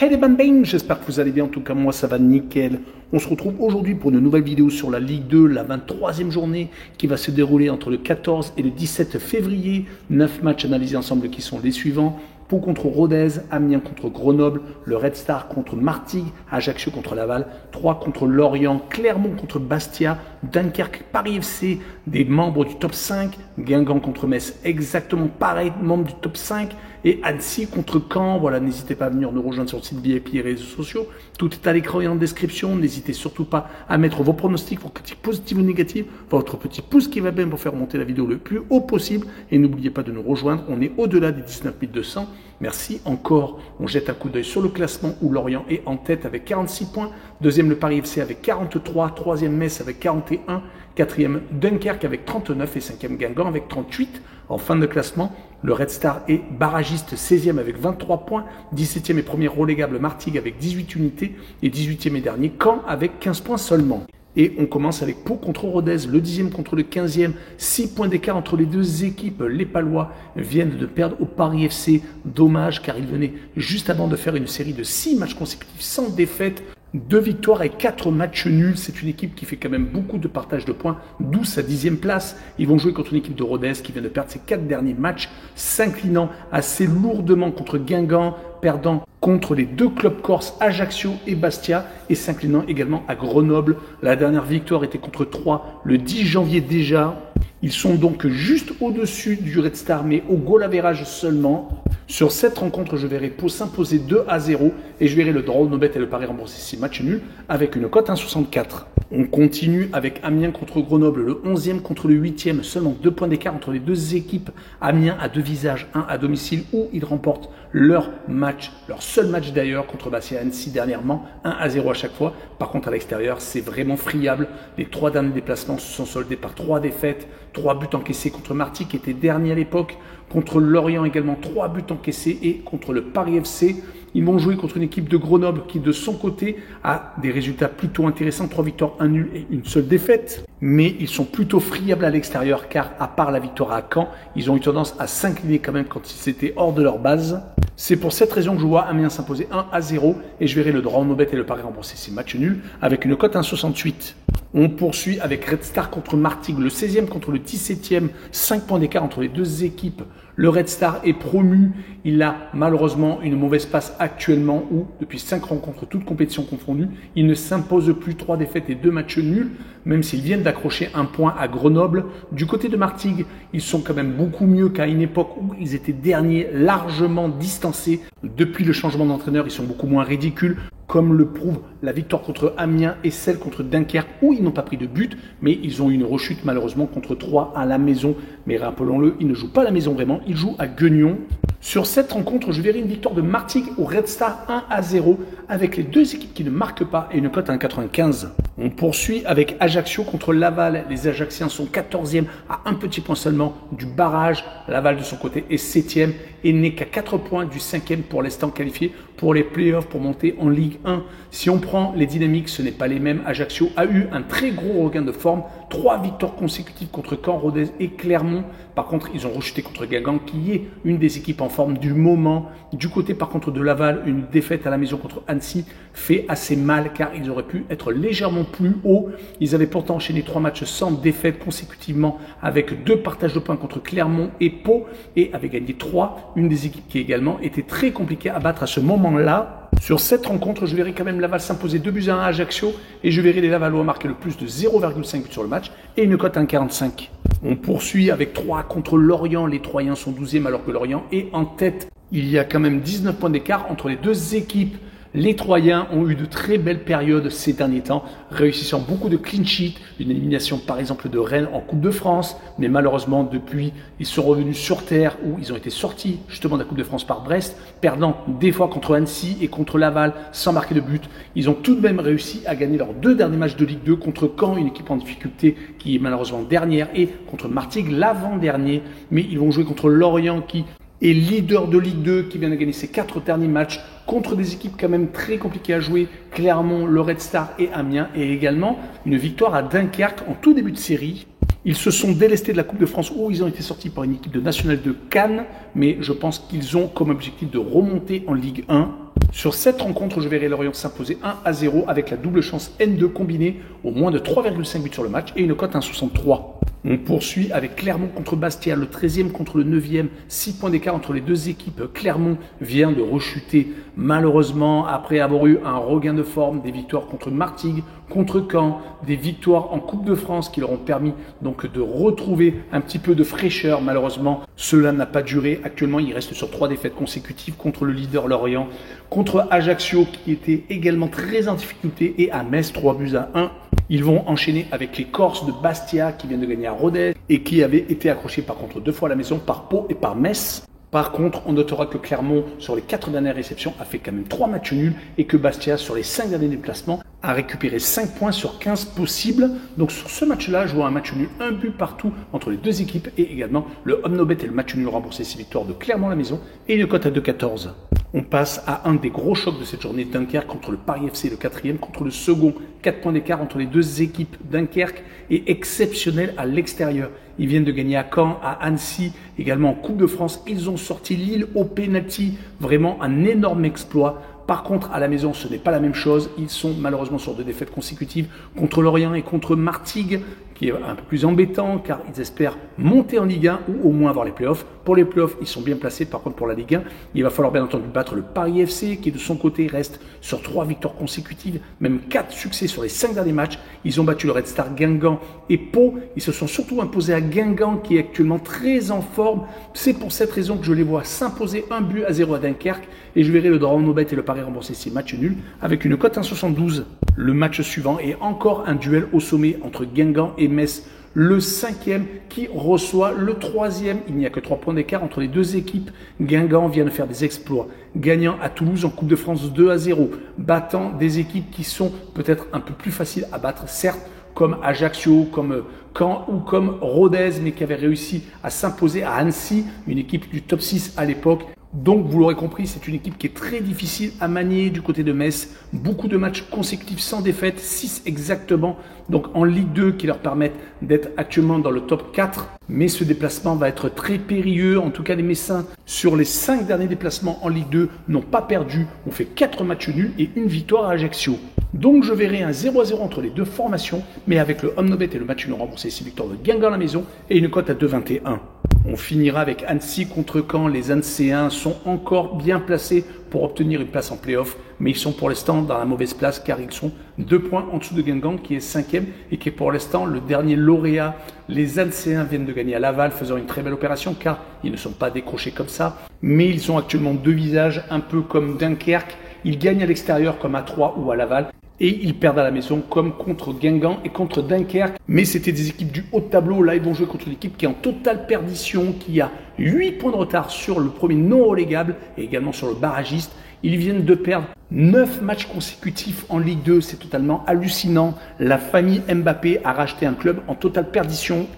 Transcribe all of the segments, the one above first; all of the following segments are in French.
Hey les bang, j'espère que vous allez bien, en tout cas moi ça va nickel. On se retrouve aujourd'hui pour une nouvelle vidéo sur la Ligue 2, la 23e journée qui va se dérouler entre le 14 et le 17 février. 9 matchs analysés ensemble qui sont les suivants. Pau contre Rodez, Amiens contre Grenoble, le Red Star contre Martigues, Ajaccio contre Laval, 3 contre Lorient, Clermont contre Bastia, Dunkerque, Paris FC, des membres du top 5, Guingamp contre Metz, exactement pareil, membres du top 5, et Annecy contre Caen. Voilà, n'hésitez pas à venir nous rejoindre sur le site VIP et réseaux sociaux. Tout est à l'écran et en description. N'hésitez surtout pas à mettre vos pronostics, vos critiques positives ou négatives, votre petit pouce qui va bien pour faire monter la vidéo le plus haut possible. Et n'oubliez pas de nous rejoindre. On est au-delà des 19 200. Merci encore. On jette un coup d'œil sur le classement où Lorient est en tête avec 46 points. Deuxième, le Paris FC avec 43. Troisième, Metz avec 41. Quatrième, Dunkerque avec 39. Et cinquième, Guingamp avec 38. En fin de classement, le Red Star est barragiste 16e avec 23 points. 17e et premier relégable Martigues avec 18 unités. Et 18e et dernier, Caen avec 15 points seulement. Et on commence avec Pau contre Rodez, le 10e contre le 15e. 6 points d'écart entre les deux équipes. Les Palois viennent de perdre au Paris FC. Dommage car ils venaient juste avant de faire une série de 6 matchs consécutifs sans défaite. 2 victoires et 4 matchs nuls. C'est une équipe qui fait quand même beaucoup de partage de points, d'où sa 10e place. Ils vont jouer contre une équipe de Rodez qui vient de perdre ses 4 derniers matchs, s'inclinant assez lourdement contre Guingamp, perdant contre les deux clubs corses Ajaccio et Bastia et s'inclinant également à Grenoble. La dernière victoire était contre Troyes le 10 janvier déjà. Ils sont donc juste au-dessus du Red Star, mais au goal average seulement. Sur cette rencontre, je verrai Pau s'imposer 2-0 et je verrai le draw, no bet et le pari remboursé 6 matchs nuls avec une cote 1,64. On continue avec Amiens contre Grenoble, le 11e contre le 8e, seulement 2 points d'écart entre les deux équipes. Amiens a 2 visages, un à domicile où ils remportent leur match, leur seul match d'ailleurs contre Bastia et Annecy dernièrement, 1-0 à chaque fois. Par contre à l'extérieur, c'est vraiment friable. Les 3 derniers déplacements se sont soldés par 3 défaites, 3 buts encaissés contre Martigues qui était dernier à l'époque, contre Lorient également 3 buts encaissés et contre le Paris FC. Ils vont jouer contre une équipe de Grenoble qui, de son côté, a des résultats plutôt intéressants. 3 victoires, 1 nul et une seule défaite. Mais ils sont plutôt friables à l'extérieur car, à part la victoire à Caen, ils ont eu tendance à s'incliner quand même quand ils étaient hors de leur base. C'est pour cette raison que je vois Amiens s'imposer 1-0 et je verrai le draw, no bet et le pari remboursé 6 matchs nuls avec une cote 1,68. On poursuit avec Red Star contre Martigues, le 16e contre le 17e, 5 points d'écart entre les deux équipes. Le Red Star est promu, il a malheureusement une mauvaise passe actuellement où, depuis 5 rencontres, toutes compétitions confondues, il ne s'impose plus, 3 défaites et 2 matchs nuls, même s'ils viennent d'accrocher un point à Grenoble. Du côté de Martigues, ils sont quand même beaucoup mieux qu'à une époque où ils étaient derniers, largement distancés. Depuis le changement d'entraîneur, ils sont beaucoup moins ridicules, comme le prouve la victoire contre Amiens et celle contre Dunkerque, où ils n'ont pas pris de but, mais ils ont eu une rechute malheureusement contre Troyes à la maison. Mais rappelons-le, ils ne jouent pas à la maison vraiment, ils jouent à Guignon. Sur cette rencontre, je verrai une victoire de Martigues au Red Star 1-0, avec les deux équipes qui ne marquent pas et une cote à 1,95. On poursuit avec Ajaccio contre Laval. Les Ajacciens sont 14e à un petit point seulement du barrage. Laval de son côté est 7e et n'est qu'à 4 points du 5e pour l'instant qualifié pour les playoffs pour monter en Ligue 1. Si on prend les dynamiques, ce n'est pas les mêmes. Ajaccio a eu un très gros regain de forme. 3 victoires consécutives contre Caen, Rodez et Clermont. Par contre, ils ont rechuté contre Guingamp, qui est une des équipes en forme du moment. Du côté, par contre, de Laval, une défaite à la maison contre Annecy fait assez mal, car ils auraient pu être légèrement plus haut. Ils avaient pourtant enchaîné 3 matchs sans défaite consécutivement, avec 2 partages de points contre Clermont et Pau, et avaient gagné 3. Une des équipes qui également était très compliquée à battre à ce moment-là. Sur cette rencontre, je verrai quand même Laval s'imposer 2-1 à Ajaccio et je verrai les Lavallois marquer le plus de 0,5 sur le match et une cote à 1,45. On poursuit avec 3 contre Lorient. Les Troyens sont 12e alors que Lorient est en tête. Il y a quand même 19 points d'écart entre les deux équipes. Les Troyens ont eu de très belles périodes ces derniers temps, réussissant beaucoup de clean sheet, une élimination par exemple de Rennes en Coupe de France, mais malheureusement depuis ils sont revenus sur terre où ils ont été sortis justement de la Coupe de France par Brest, perdant des fois contre Annecy et contre Laval sans marquer de but. Ils ont tout de même réussi à gagner leurs 2 derniers matchs de Ligue 2 contre Caen, une équipe en difficulté qui est malheureusement dernière, et contre Martigues l'avant-dernier, mais ils vont jouer contre Lorient qui est leader de Ligue 2, qui vient de gagner ses 4 derniers matchs contre des équipes quand même très compliquées à jouer, Clermont, le Red Star et Amiens, et également une victoire à Dunkerque en tout début de série. Ils se sont délestés de la Coupe de France où ils ont été sortis par une équipe de National de Cannes, mais je pense qu'ils ont comme objectif de remonter en Ligue 1. Sur cette rencontre, je verrai Lorient s'imposer 1-0 avec la double chance N2 combinée au moins de 3,5 buts sur le match et une cote 1,63. On poursuit avec Clermont contre Bastia, le 13e contre le 9e, 6 points d'écart entre les deux équipes. Clermont vient de rechuter malheureusement après avoir eu un regain de forme, des victoires contre Martigues, contre Caen, des victoires en Coupe de France qui leur ont permis donc de retrouver un petit peu de fraîcheur. Malheureusement, cela n'a pas duré. Actuellement, il reste sur 3 défaites consécutives contre le leader Lorient, contre Ajaccio qui était également très en difficulté et à Metz 3-1. Ils vont enchaîner avec les Corses de Bastia qui viennent de gagner à Rodez et qui avaient été accrochés par contre 2 fois à la maison par Pau et par Metz. Par contre, on notera que Clermont, sur les 4 dernières réceptions, a fait quand même 3 matchs nuls et que Bastia, sur les 5 derniers déplacements, a récupéré 5 points sur 15 possibles. Donc sur ce match-là, je vois un match nul, un but partout entre les deux équipes et également le Omnobet et le match nul remboursé 6 victoires de Clermont à la maison et une cote à 2,14. On passe à un des gros chocs de cette journée, Dunkerque contre le Paris FC, le 4e contre le second. 4 points d'écart entre les deux équipes. Dunkerque est exceptionnel à l'extérieur. Ils viennent de gagner à Caen, à Annecy, également en Coupe de France. Ils ont sorti Lille au pénalty. Vraiment un énorme exploit. Par contre, à la maison, ce n'est pas la même chose. Ils sont malheureusement sur 2 défaites consécutives contre Lorient et contre Martigues, qui est un peu plus embêtant car ils espèrent monter en Ligue 1 ou au moins avoir les playoffs. Pour les playoffs, ils sont bien placés. Par contre, pour la Ligue 1, il va falloir bien entendu battre le Paris FC qui, de son côté, reste sur 3 victoires consécutives, même 4 succès sur les 5 derniers matchs. Ils ont battu le Red Star Guingamp et Pau. Ils se sont surtout imposés à Guingamp qui est actuellement très en forme. C'est pour cette raison que je les vois s'imposer 1-0 à Dunkerque et je verrai le draw Omnobet et le pari remboursé 6 matchs nuls avec une cote 1,72. Le match suivant est encore un duel au sommet entre Guingamp et Metz. Le 5e qui reçoit le 3e. Il n'y a que 3 points d'écart entre les deux équipes. Guingamp vient de faire des exploits, gagnant à Toulouse en Coupe de France 2-0, battant des équipes qui sont peut-être un peu plus faciles à battre, certes, comme Ajaccio, comme Caen ou comme Rodez, mais qui avait réussi à s'imposer à Annecy, une équipe du top 6 à l'époque. Donc, vous l'aurez compris, c'est une équipe qui est très difficile à manier du côté de Metz. Beaucoup de matchs consécutifs sans défaite, 6 exactement, donc en Ligue 2 qui leur permettent d'être actuellement dans le top 4. Mais ce déplacement va être très périlleux. En tout cas, les Messins, sur les 5 derniers déplacements en Ligue 2, n'ont pas perdu. On fait 4 matchs nuls et une victoire à Ajaccio. Donc, je verrai un 0-0 entre les deux formations, mais avec le Omnobet et le match nul remboursé 6 victoires de Guingamp à la maison et une cote à 2,21. On finira avec Annecy contre Caen. Les Annéciens sont encore bien placés pour obtenir une place en play-off, mais ils sont pour l'instant dans la mauvaise place car ils sont 2 points en dessous de Guingamp qui est 5e et qui est pour l'instant le dernier lauréat. Les Annéciens viennent de gagner à Laval faisant une très belle opération car ils ne sont pas décrochés comme ça, mais ils ont actuellement 2 visages un peu comme Dunkerque. Ils gagnent à l'extérieur comme à Troyes ou à Laval. Et ils perdent à la maison comme contre Guingamp et contre Dunkerque. Mais c'était des équipes du haut de tableau. Là, ils vont jouer contre une équipe qui est en totale perdition, qui a 8 points de retard sur le premier non relégable et également sur le barragiste. Ils viennent de perdre 9 matchs consécutifs en Ligue 2. C'est totalement hallucinant. La famille Mbappé a racheté un club en totale perdition.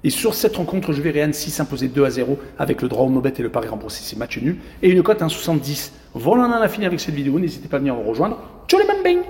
Et sur cette rencontre, je verrai Annecy s'imposer 2-0 avec le draw Omnobet et le pari remboursé 6 matchs nuls et une cote à 1,70. Voilà, on en a fini avec cette vidéo. N'hésitez pas à venir me rejoindre. Tchou les bang bang!